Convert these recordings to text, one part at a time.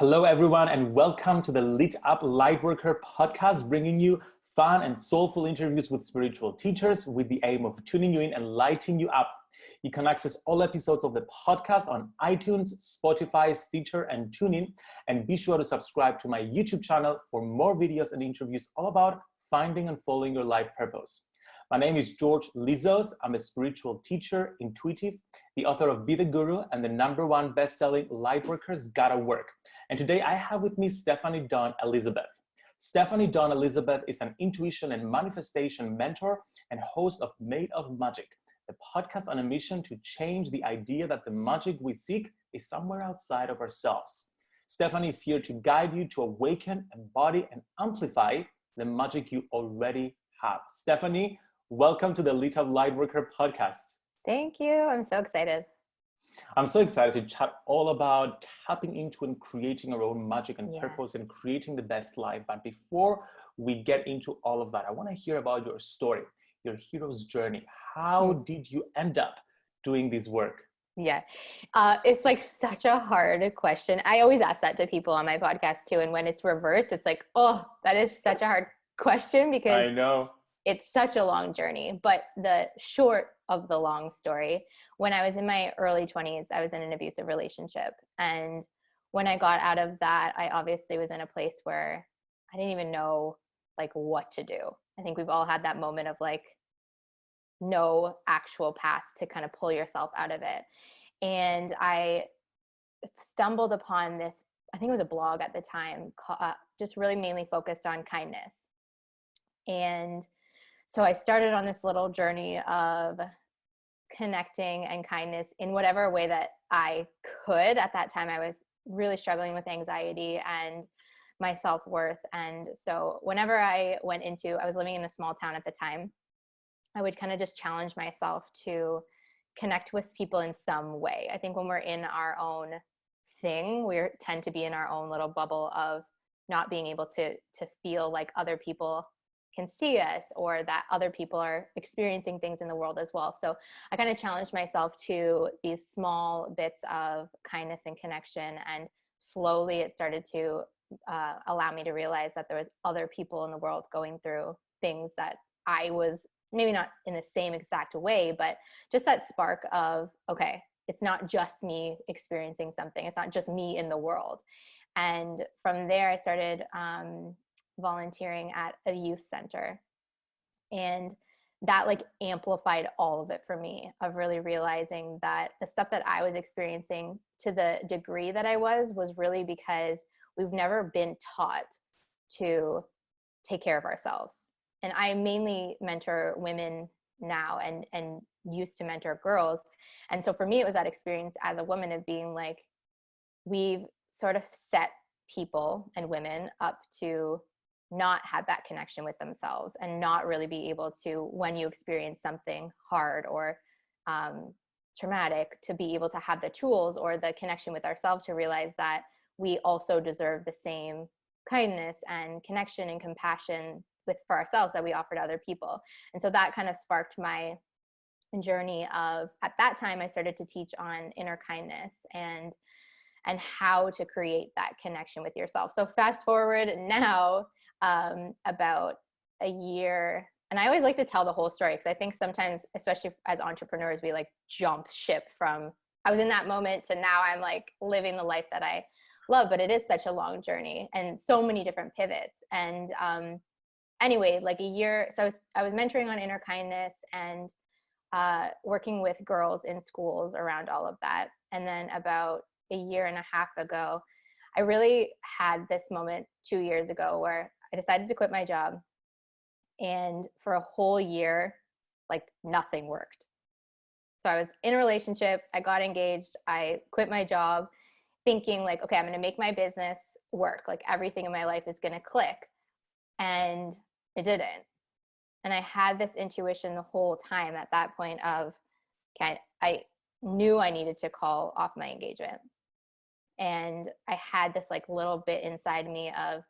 Hello, everyone, and welcome to the Lit Up Lightworker Podcast, bringing you fun and soulful interviews with spiritual teachers with the aim of tuning you in and lighting you up. You can access all episodes of the podcast on iTunes, Spotify, Stitcher, and TuneIn. And be sure to subscribe to my YouTube channel for more videos and interviews all about finding and following your life purpose. My name is George Lizos. I'm a spiritual teacher, intuitive, the author of Be the Guru, and the #1 best-selling Lightworkers Gotta Work. And today I have with me Stephanie Dawn Elizabeth. Stephanie Dawn Elizabeth is an intuition and manifestation mentor and host of Made of Magic, a podcast on a mission to change the idea that the magic we seek is somewhere outside of ourselves. Stephanie is here to guide you to awaken, embody, and amplify the magic you already have. Stephanie, welcome to the Lit Up Lightworker Podcast. Thank you. I'm so excited. I'm so excited to chat all about tapping into and creating our own magic and purpose and creating the best life. But before we get into all of that, I want to hear about your story, your hero's journey. How did you end up doing this work? Yeah, it's like such a hard question. I always ask that to people on my podcast too. And when it's reversed, it's like, oh, that is such a hard question because I know it's such a long journey. But the short of the long story, when I was in my early 20s, I was in an abusive relationship. And when I got out of that, I obviously was in a place where I didn't even know like what to do. I think we've all had that moment of like no actual path to kind of pull yourself out of it. And I stumbled upon this, I think it was a blog at the time, just really mainly focused on kindness. And so I started on this little journey of connecting and kindness in whatever way that I could. At that time, I was really struggling with anxiety and my self-worth. And so whenever I was living in a small town at the time, I would kind of just challenge myself to connect with people in some way. I think when we're in our own thing, we tend to be in our own little bubble of not being able to feel like other people can see us or that other people are experiencing things in the world as well. So I kind of challenged myself to these small bits of kindness and connection. And slowly it started to allow me to realize that there was other people in the world going through things that I was maybe not in the same exact way, but just that spark of, okay, it's not just me experiencing something. It's not just me in the world. And from there, I started volunteering at a youth center. And that like amplified all of it for me, of really realizing that the stuff that I was experiencing to the degree that I was really because we've never been taught to take care of ourselves. And I mainly mentor women now and used to mentor girls. And so for me, it was that experience as a woman of being like, we've sort of set people and women up to not have that connection with themselves and not really be able to, when you experience something hard or traumatic, to be able to have the tools or the connection with ourselves to realize that we also deserve the same kindness and connection and compassion for ourselves that we offer to other people. And so that kind of sparked my journey of, at that time, I started to teach on inner kindness and how to create that connection with yourself. So fast forward now, about a year, and I always like to tell the whole story because I think sometimes, especially as entrepreneurs, we like jump ship from I was in that moment to now I'm like living the life that I love, but it is such a long journey and so many different pivots. And anyway, like a year, so I was mentoring on inner kindness and working with girls in schools around all of that. And then about a year and a half ago, I really had this moment 2 years ago where I decided to quit my job. And for a whole year, like nothing worked. So I was in a relationship, I got engaged, I quit my job thinking like, okay, I'm going to make my business work. Like everything in my life is going to click. And it didn't. And I had this intuition the whole time at that point of, okay, I knew I needed to call off my engagement. And I had this like little bit inside me of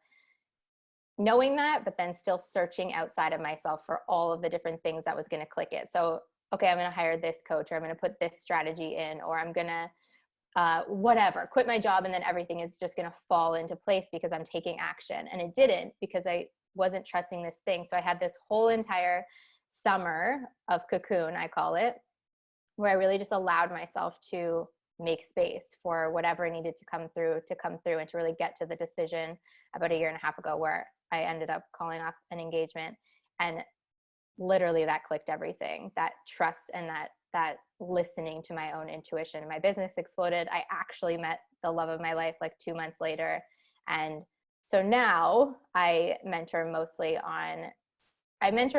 knowing that, but then still searching outside of myself for all of the different things that was going to click it. So, okay, I'm going to hire this coach, or I'm going to put this strategy in, or I'm going to whatever, quit my job, and then everything is just going to fall into place because I'm taking action. And it didn't, because I wasn't trusting this thing. So I had this whole entire summer of cocoon, I call it, where I really just allowed myself to make space for whatever needed to come through, and to really get to the decision about a year and a half ago where I ended up calling off an engagement. And literally that clicked everything, that trust and that listening to my own intuition. My business exploded. I actually met the love of my life like 2 months later. And so now I mentor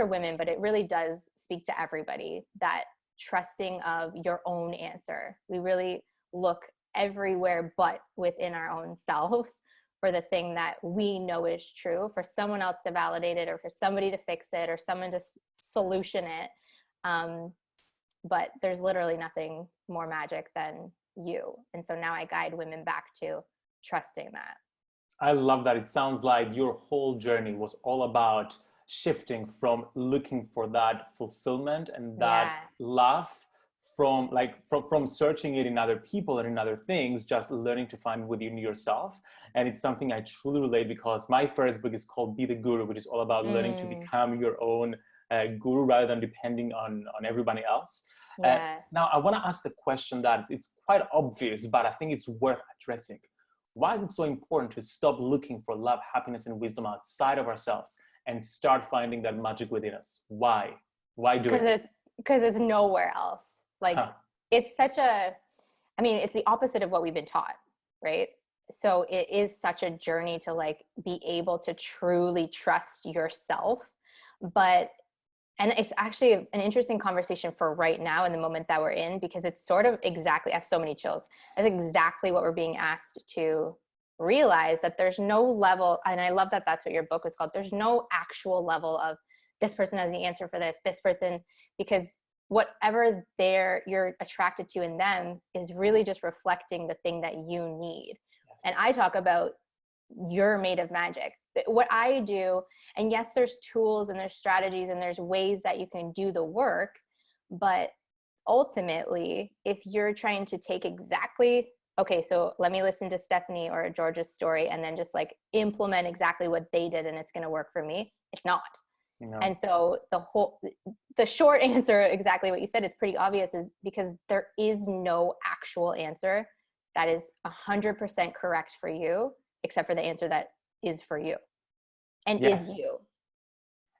women, but it really does speak to everybody, that trusting of your own answer. We really look everywhere but within our own selves for the thing that we know is true, for someone else to validate it, or for somebody to fix it, or someone to solution it. But there's literally nothing more magic than you. And so now I guide women back to trusting that. I love that. It sounds like your whole journey was all about shifting from looking for that fulfillment and that love from searching it in other people and in other things, just learning to find within yourself. And it's something I truly relate, because my first book is called Be the Guru, which is all about learning to become your own guru rather than depending on everybody else. Now, I want to ask the question that it's quite obvious, but I think it's worth addressing. Why is it so important to stop looking for love, happiness, and wisdom outside of ourselves and start finding that magic within us? Why? Why do it? Because it's nowhere else. Like, it's the opposite of what we've been taught, right? So it is such a journey to like be able to truly trust yourself. And it's actually an interesting conversation for right now in the moment that we're in, because it's sort of exactly, I have so many chills. That's exactly what we're being asked to realize, that there's no level. And I love that that's what your book was called. There's no actual level of this person has the answer for this person, because whatever you're attracted to in them is really just reflecting the thing that you need. Yes. And I talk about you're made of magic. What I do, and yes, there's tools and there's strategies and there's ways that you can do the work, but ultimately, if you're trying to take so let me listen to Stephanie or George's story and then just like implement exactly what they did and it's going to work for me, it's not. No. And so the short answer, exactly what you said, it's pretty obvious, is because there is no actual answer that is 100% correct for you, except for the answer that is for you and is you.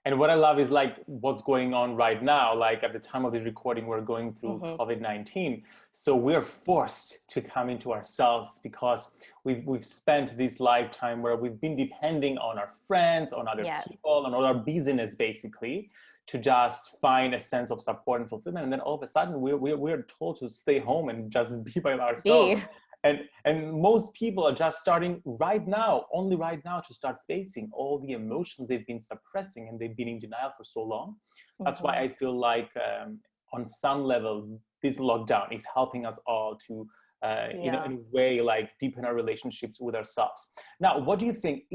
And what I love is like what's going on right now. Like at the time of this recording, we're going through COVID-19. So we're forced to come into ourselves, because we've spent this lifetime where we've been depending on our friends, on other people, on all our business basically, to just find a sense of support and fulfillment. And then all of a sudden we're told to stay home and just be by ourselves. And most people are just starting only right now to start facing all the emotions they've been suppressing and they've been in denial for so long. That's why I feel like on some level, this lockdown is helping us all to, in a way, like deepen our relationships with ourselves. Now, what do you think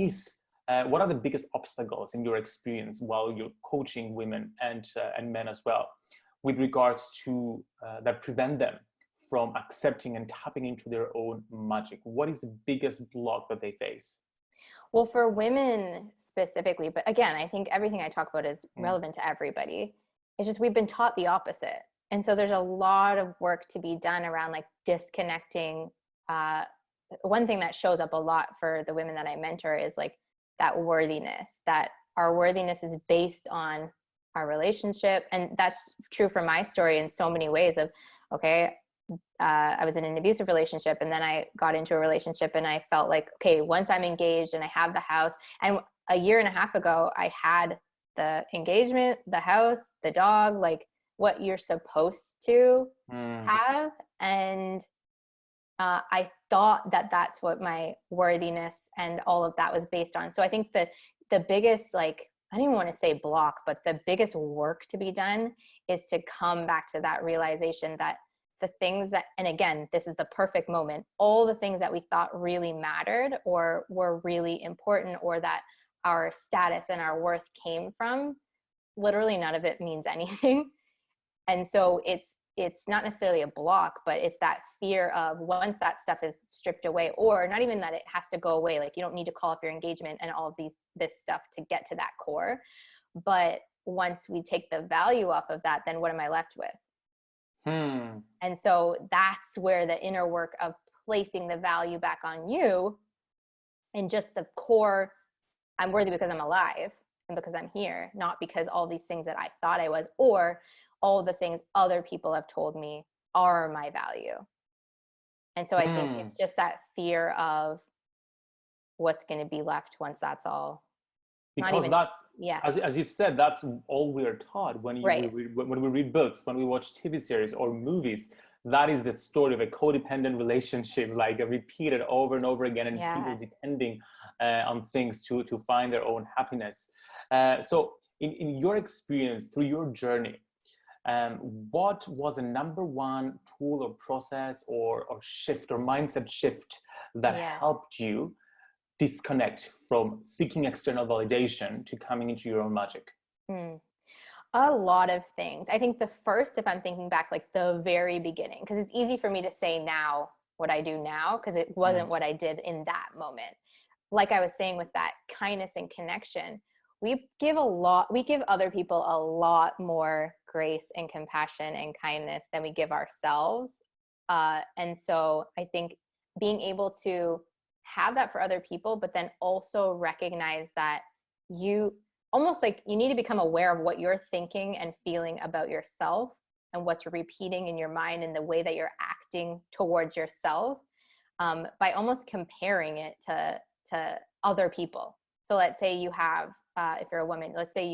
what are the biggest obstacles in your experience while you're coaching women and men as well, with regards to that prevent them from accepting and tapping into their own magic? What is the biggest block that they face? Well, for women specifically, but again, I think everything I talk about is relevant to everybody. It's just we've been taught the opposite. And so there's a lot of work to be done around like disconnecting. One thing that shows up a lot for the women that I mentor is like that worthiness, that our worthiness is based on our relationship. And that's true for my story in so many ways of, I was in an abusive relationship, and then I got into a relationship and I felt like, okay, once I'm engaged and I have the house, and a year and a half ago, I had the engagement, the house, the dog, like what you're supposed to have. And I thought that that's what my worthiness and all of that was based on. So I think that the biggest, like, I don't even want to say block, but the biggest work to be done is to come back to that realization that the things that, and again, this is the perfect moment, all the things that we thought really mattered or were really important, or that our status and our worth came from, literally none of it means anything. And so it's it's not necessarily a block, but it's that fear of once that stuff is stripped away, or not even that it has to go away. Like you don't need to call up your engagement and all of this stuff to get to that core. But once we take the value off of that, then what am I left with? And so that's where the inner work of placing the value back on you and just the core, I'm worthy because I'm alive and because I'm here, not because all these things that I thought I was, or all the things other people have told me are my value. And so I think it's just that fear of what's going to be left once that's all. Because as you've said, that's all we are taught when we read books, when we watch TV series or movies. That is the story of a codependent relationship, like repeated over and over again, and people depending on things to find their own happiness. So in your experience, through your journey, what was the number one tool or process or shift or mindset shift that helped you disconnect from seeking external validation to coming into your own magic? A lot of things. I think the first, if I'm thinking back, like the very beginning, because it's easy for me to say now what I do now, because it wasn't what I did in that moment. Like I was saying with that kindness and connection, we give other people a lot more grace and compassion and kindness than we give ourselves. And so I think being able to have that for other people, but then also recognize that you almost like you need to become aware of what you're thinking and feeling about yourself and what's repeating in your mind and the way that you're acting towards yourself, by almost comparing it to other people. So let's say you have, if you're a woman, let's say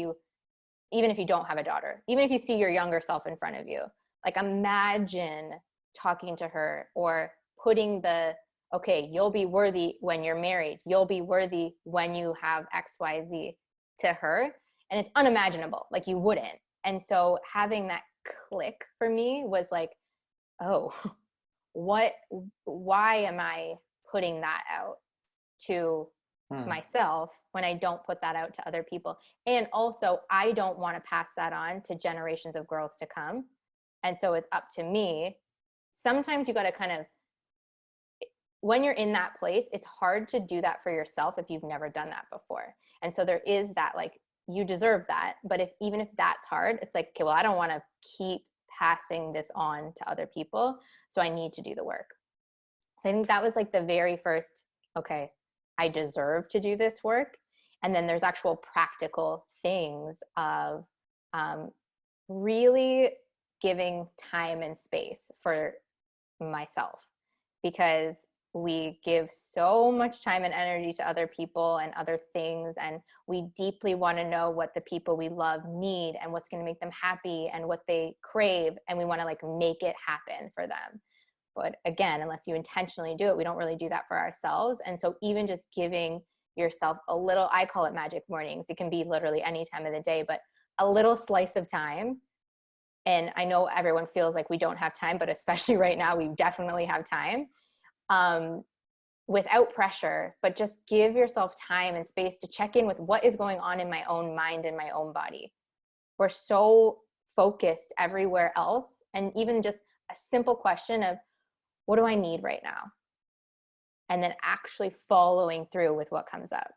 even if you don't have a daughter, even if you see your younger self in front of you, like imagine talking to her or putting okay, you'll be worthy when you're married. You'll be worthy when you have X, Y, Z to her. And it's unimaginable. Like you wouldn't. And so having that click for me was like, oh, why am I putting that out to myself when I don't put that out to other people? And also I don't want to pass that on to generations of girls to come. And so it's up to me. Sometimes you got to kind of, when you're in that place, it's hard to do that for yourself if you've never done that before. And so there is that, like, you deserve that. But even if that's hard, it's like, okay, well, I don't want to keep passing this on to other people. So I need to do the work. So I think that was like the very first, okay, I deserve to do this work. And then there's actual practical things of really giving time and space for myself, because we give so much time and energy to other people and other things, and we deeply want to know what the people we love need and what's going to make them happy and what they crave, and we want to like make it happen for them. But again, unless you intentionally do it, we don't really do that for ourselves. And so even just giving yourself a little, I call it magic mornings. It can be literally any time of the day, but a little slice of time. And I know everyone feels like we don't have time, but especially right now, we definitely have time. Without pressure, but just give yourself time and space to check in with what is going on in my own mind and my own body. We're so focused everywhere else. And even just a simple question of, what do I need right now? And then actually following through with what comes up.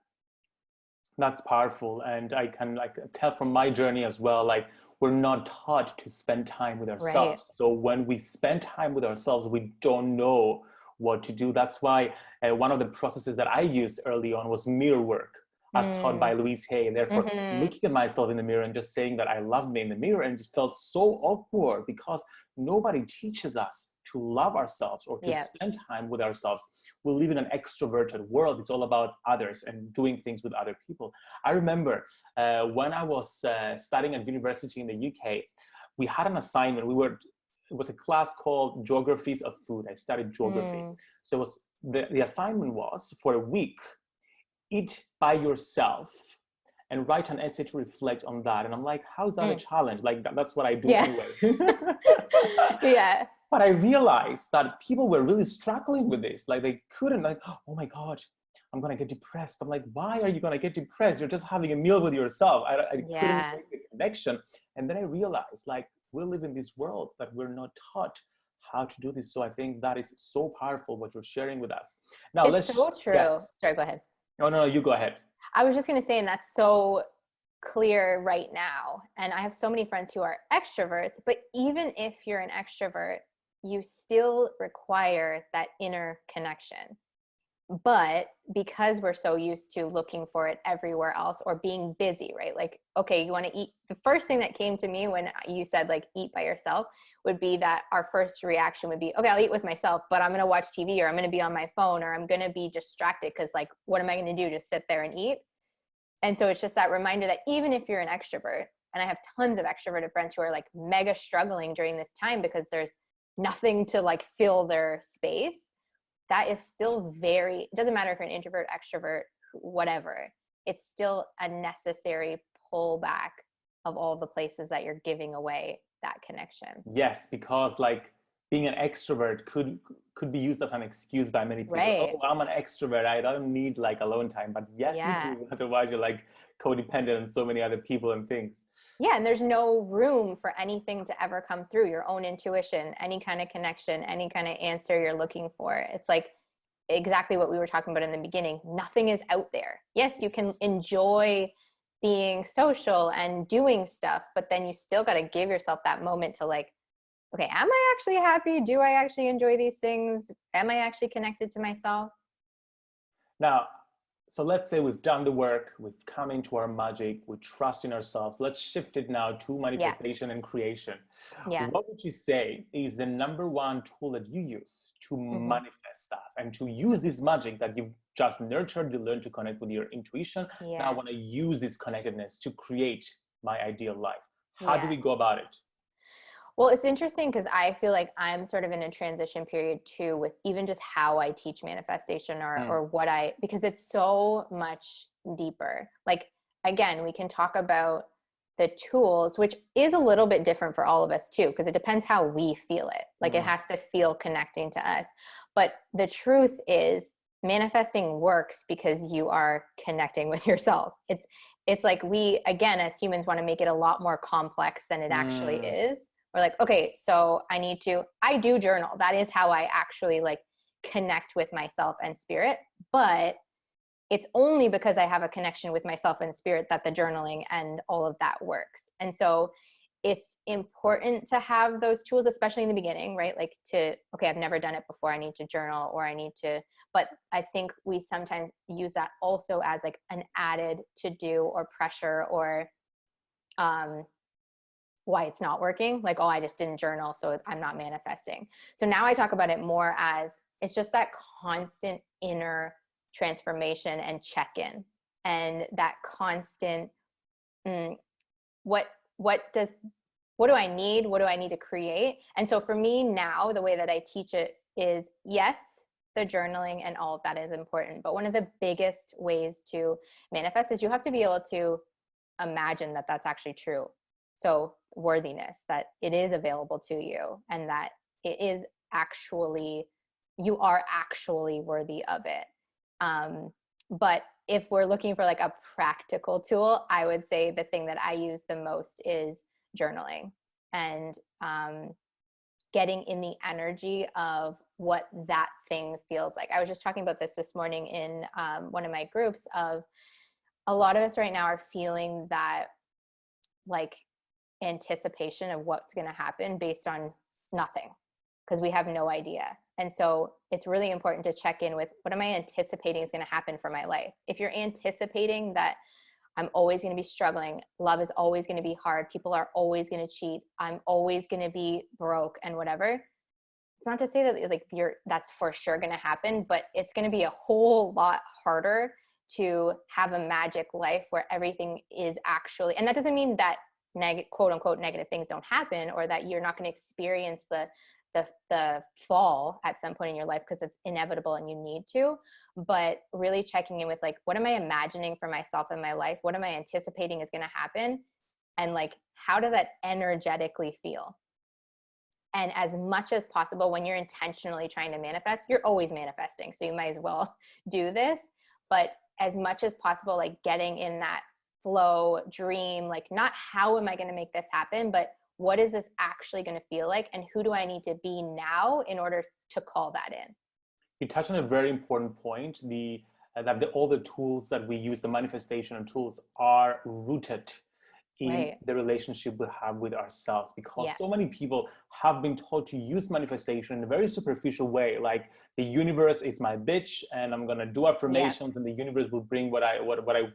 That's powerful. And I can like tell from my journey as well, like we're not taught to spend time with ourselves. Right. So when we spend time with ourselves, we don't know what to do. That's why one of the processes that I used early on was mirror work, as taught by Louise Hay. And therefore looking at myself in the mirror and just saying that I love me in the mirror, and it felt so awkward because nobody teaches us to love ourselves or to spend time with ourselves. We live in an extroverted world. It's all about others and doing things with other people. I remember when I was studying at university in the UK, we had an assignment. It was a class called Geographies of Food. I studied geography. So it was the assignment was for a week, eat by yourself and write an essay to reflect on that. And I'm like, how's that a challenge? Like that's what I do anyway. But I realized that people were really struggling with this. Like they couldn't, like, oh my God, I'm going to get depressed. I'm like, why are you going to get depressed? You're just having a meal with yourself. I couldn't make the connection. And then I realized, like, we live in this world that we're not taught how to do this. So I think that is so powerful what you're sharing with us. Now It's so true. Yes. Sorry, go ahead. No, you go ahead. I was just going to say, and that's so clear right now. And I have so many friends who are extroverts, but even if you're an extrovert, you still require that inner connection. But because we're so used to looking for it everywhere else or being busy, right? Like, okay, you want to eat. The first thing that came to me when you said like eat by yourself would be that our first reaction would be, okay, I'll eat with myself, but I'm going to watch TV, or I'm going to be on my phone, or I'm going to be distracted because like, what am I going to do? Just sit there and eat? And so it's just that reminder that even if you're an extrovert, and I have tons of extroverted friends who are like mega struggling during this time because there's nothing to like fill their space, that is still it doesn't matter if you're an introvert, extrovert, whatever, it's still a necessary pullback of all the places that you're giving away that connection. Yes, because like being an extrovert could be used as an excuse by many people. Right. Oh, I'm an extrovert, I don't need like alone time. But yes, you do. Otherwise you're like codependent on so many other people and things. Yeah, and there's no room for anything to ever come through, your own intuition, any kind of connection, any kind of answer you're looking for. It's like exactly what we were talking about in the beginning. Nothing is out there. Yes, you can enjoy being social and doing stuff, but then you still got to give yourself that moment to like, okay, am I actually happy? Do I actually enjoy these things? Am I actually connected to myself? Now, so let's say we've done the work, we've come into our magic, we trust in ourselves. Let's shift it now to manifestation and creation. What would you say is the number one tool that you use to manifest stuff and to use this magic that you've just nurtured? You learn to connect with your intuition. Now I want to use this connectedness to create my ideal life. How do we go about it? Well, it's interesting because I feel like I'm sort of in a transition period too, with even just how I teach manifestation or because it's so much deeper. Like, again, we can talk about the tools, which is a little bit different for all of us too, because it depends how we feel it. Like it has to feel connecting to us. But the truth is manifesting works because you are connecting with yourself. It's like we, again, as humans want to make it a lot more complex than it actually is. We're like, okay, so I do journal. That is how I actually like connect with myself and spirit. But it's only because I have a connection with myself and spirit that the journaling and all of that works. And so it's important to have those tools, especially in the beginning, right? Like I've never done it before. I need to journal, but I think we sometimes use that also as like an added to do or pressure or, why it's not working. Like, oh, I just didn't journal, so I'm not manifesting. So now I talk about it more as it's just that constant inner transformation and check-in, and that constant, what do I need? What do I need to create? And so for me now, the way that I teach it is, yes, the journaling and all of that is important. But one of the biggest ways to manifest is you have to be able to imagine that that's actually true. So worthiness, that it is available to you and that it is actually, you are actually worthy of it. But if we're looking for like a practical tool, I would say the thing that I use the most is journaling and getting in the energy of what that thing feels like. I was just talking about this morning in one of my groups of a lot of us right now are feeling that like anticipation of what's going to happen based on nothing because we have no idea. And so it's really important to check in with what am I anticipating is going to happen for my life. If you're anticipating that I'm always going to be struggling, love is always going to be hard, people are always going to cheat, I'm always going to be broke and whatever, it's not to say that like that's for sure going to happen, but it's going to be a whole lot harder to have a magic life where everything is actually, and that doesn't mean that quote unquote negative things don't happen or that you're not going to experience the fall at some point in your life because it's inevitable and you need to, but really checking in with like, what am I imagining for myself in my life? What am I anticipating is going to happen? And like, how does that energetically feel? And as much as possible, when you're intentionally trying to manifest, you're always manifesting. So you might as well do this, but as much as possible, like getting in that flow dream, like not how am I going to make this happen, but what is this actually going to feel like? And who do I need to be now in order to call that in? You touched on a very important point, all the tools that we use, the manifestation and tools, are rooted in the relationship we have with ourselves, because so many people have been taught to use manifestation in a very superficial way, like the universe is my bitch and I'm gonna do affirmations and the universe will bring what I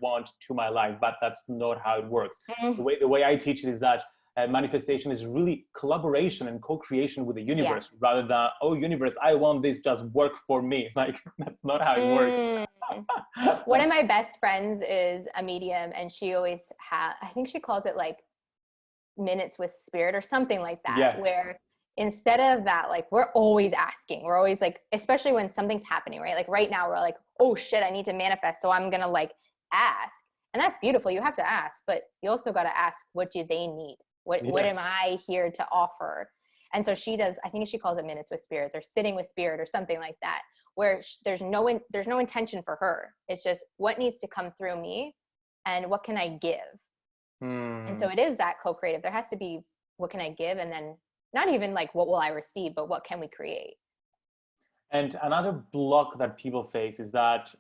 want to my life. But that's not how it works. The way I teach it is that manifestation is really collaboration and co-creation with the universe, rather than, oh universe, I want this, just work for me. Like, that's not how it works. One of my best friends is a medium, and she always I think she calls it like minutes with spirit or something like that, where instead of that, like, we're always asking, we're always like, especially when something's happening, right? Like right now we're like, oh shit, I need to manifest, so I'm gonna like ask. And that's beautiful, you have to ask, but you also got to ask, what do they need? What am I here to offer? And so she does, I think she calls it minutes with spirits or sitting with spirit or something like that, where there's no intention for her. It's just what needs to come through me and what can I give? And so it is that co-creative. There has to be, what can I give? And then not even like, what will I receive, but what can we create? And another block that people face is that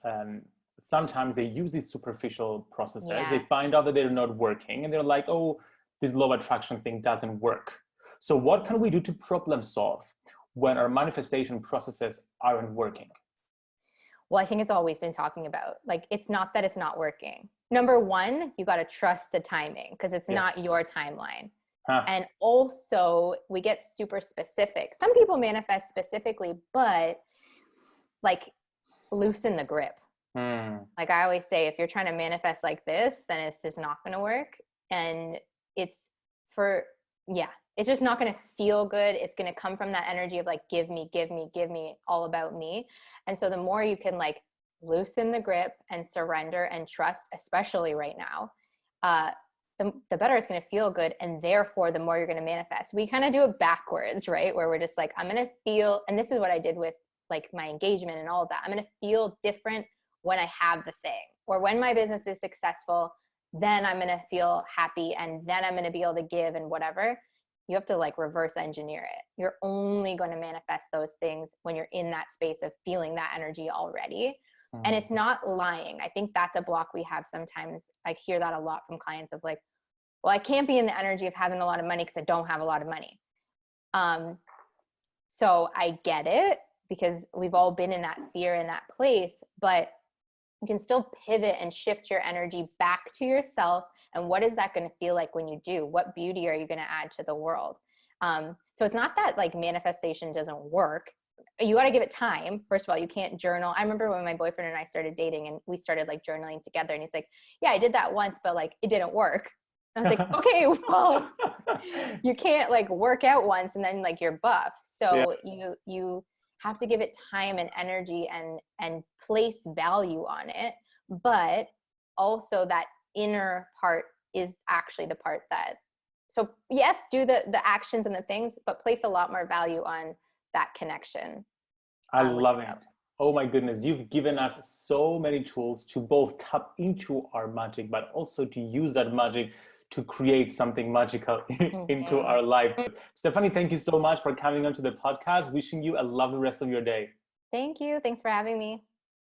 sometimes they use these superficial processes. They find out that they're not working and they're like, oh, this law of attraction thing doesn't work. So what can we do to problem solve when our manifestation processes aren't working? Well, I think it's all we've been talking about. Like, it's not that it's not working. Number one, you got to trust the timing, because it's not your timeline. And also, we get super specific. Some people manifest specifically, but like, loosen the grip. Like I always say, if you're trying to manifest like this, then it's just not going to work. And it's just not going to feel good. It's going to come from that energy of like, give me, all about me. And so the more you can like loosen the grip and surrender and trust, especially right now, the better it's going to feel good. And therefore, the more you're going to manifest. We kind of do it backwards, right? Where we're just like, I'm going to feel, and this is what I did with like my engagement and all of that. I'm going to feel different when I have the thing, or when my business is successful, then I'm going to feel happy, and then I'm going to be able to give and whatever. You have to like reverse engineer it. You're only going to manifest those things when you're in that space of feeling that energy already. And it's not lying. I think that's a block we have sometimes. I hear that a lot from clients of like, well, I can't be in the energy of having a lot of money because I don't have a lot of money. So I get it, because we've all been in that fear in that place, but you can still pivot and shift your energy back to yourself. And what is that going to feel like when you do? What beauty are you going to add to the world? So it's not that like manifestation doesn't work. You got to give it time. First of all, you can't journal. I remember when my boyfriend and I started dating and we started like journaling together, and he's like, yeah, I did that once, but like it didn't work. And I was like, okay, well, you can't like work out once and then like you're buff. So you have to give it time and energy and place value on it. But also that inner part is actually the part that, so yes, do the actions and the things, but place a lot more value on that connection. I love it. Oh my goodness. You've given us so many tools to both tap into our magic, but also to use that magic to create something magical into our life. Stephanie, thank you so much for coming onto the podcast. Wishing you a lovely rest of your day. Thank you. Thanks for having me.